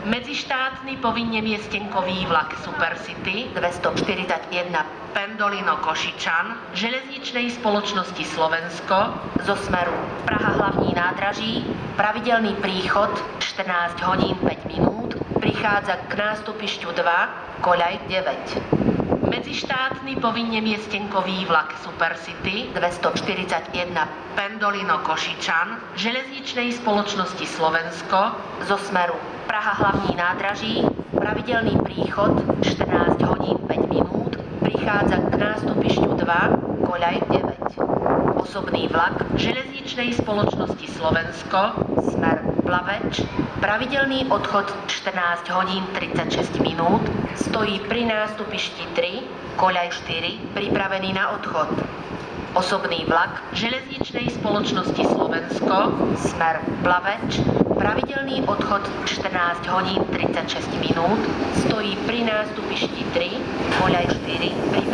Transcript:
Medzištátny povinne miestenkový vlak Supercity 241 Pendolino Košičan železničnej spoločnosti Slovensko zo smeru Praha hlavní nádraží, pravidelný príchod 14 hodín 5 minút, prichádza k nástupišťu 2, koľaj 9. Medzištátny povinne miestenkový vlak Supercity 241 Pendolino Košičan železničnej spoločnosti Slovensko zo smeru Praha hlavní nádraží, pravidelný príchod 14 hodín 5 minút, prichádza k nástupišťu 2, koľaj 9. Osobný vlak železničnej spoločnosti Slovensko, smer Plaveč, pravidelný odchod 14 hodín 36 minút, stojí pri nástupišti 3, koľaj 4, pripravený na odchod. Osobný vlak železničnej spoločnosti Slovensko, smer Plaveč, pravidelný odchod 14 hodín 36 minút, stojí pri nástupišti 3, koľaj 4,